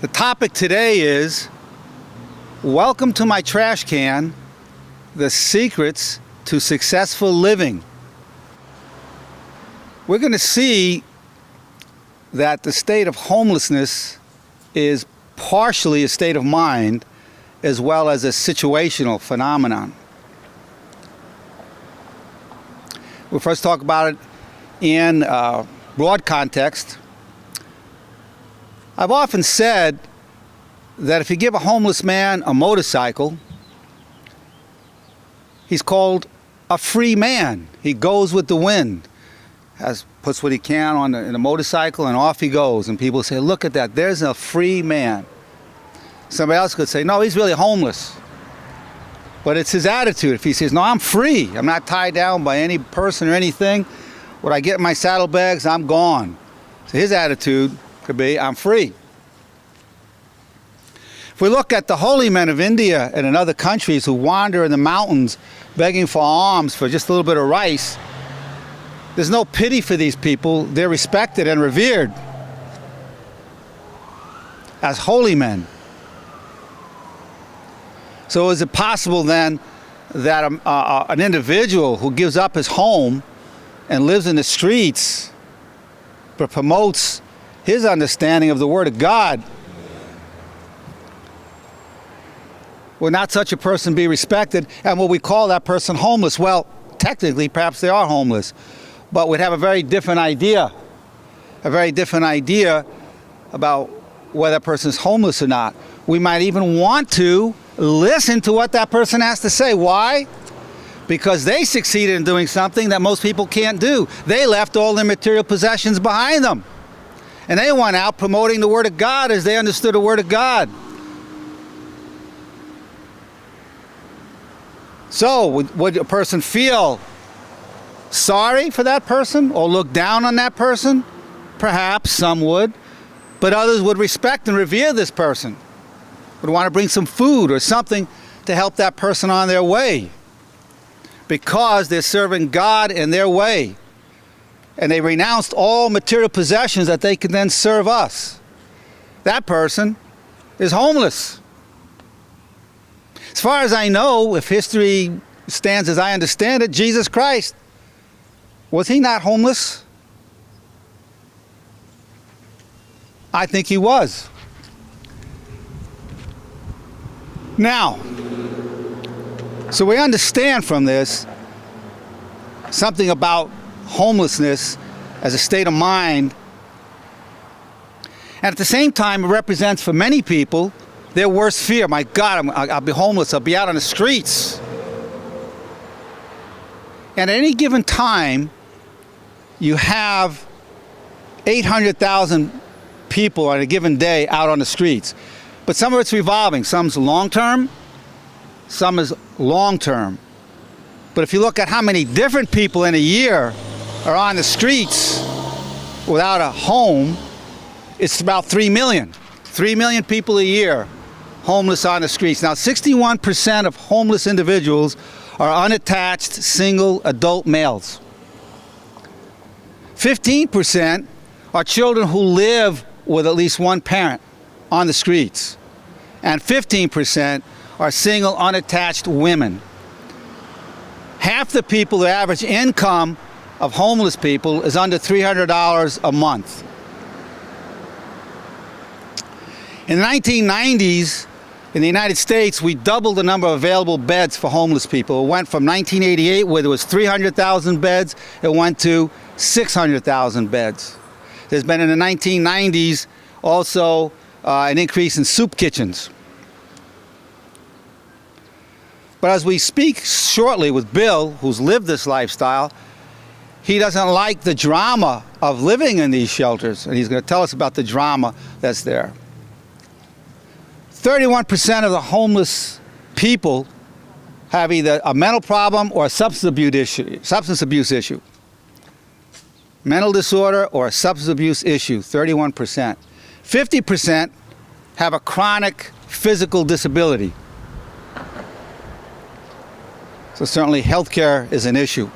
The topic today is, welcome to my trash can, the secrets to successful living. We're going to see that the state of homelessness is partially a state of mind as well as a situational phenomenon. We'll first talk about it in broad context. I've often said that if you give a homeless man a motorcycle, he's called a free man. He goes with the wind, puts what he can in a motorcycle, and off he goes. And people say, look at that, there's a free man. Somebody else could say, no, he's really homeless. But it's his attitude. If he says, no, I'm free, I'm not tied down by any person or anything, when I get in my saddlebags, I'm gone. So his attitude could be, I'm free. If we look at the holy men of India and in other countries who wander in the mountains begging for alms for just a little bit of rice, there's no pity for these people. They're respected and revered as holy men. So is it possible then that an individual who gives up his home and lives in the streets but promotes his understanding of the Word of God, will not such a person be respected, and will we call that person homeless? Well, technically, perhaps they are homeless, but we'd have a very different idea about whether that person is homeless or not. We might even want to listen to what that person has to say. Why? Because they succeeded in doing something that most people can't do. They left all their material possessions behind them, and they went out promoting the Word of God as they understood the Word of God. So, would a person feel sorry for that person or look down on that person? Perhaps some would, but others would respect and revere this person, would want to bring some food or something to help that person on their way because they're serving God in their way, and they renounced all material possessions that they can then serve us. That person is homeless. As far as I know, if history stands as I understand it, Jesus Christ, was he not homeless? I think he was. Now, so we understand from this something about homelessness as a state of mind, and at the same time it represents for many people their worst fear. My God, I'll be homeless, I'll be out on the streets. And at any given time, you have 800,000 people on a given day out on the streets. But some of it's revolving. Some's long-term, some is long-term. But if you look at how many different people in a year are on the streets without a home, it's about 3 million. 3 million people a year homeless on the streets. Now, 61% of homeless individuals are unattached single adult males. 15% are children who live with at least one parent on the streets. And 15% are single unattached women. Half the people, the average income of homeless people is under $300 a month. In the 1990s, in the United States, we doubled the number of available beds for homeless people. It went from 1988, where there was 300,000 beds, it went to 600,000 beds. There's been in the 1990s also an increase in soup kitchens. But as we speak shortly with Bill, who's lived this lifestyle, he doesn't like the drama of living in these shelters, and he's going to tell us about the drama that's there. 31% of the homeless people have either a mental problem or a substance abuse issue. Mental disorder or a substance abuse issue, 31%. 50% have a chronic physical disability. So certainly healthcare is an issue.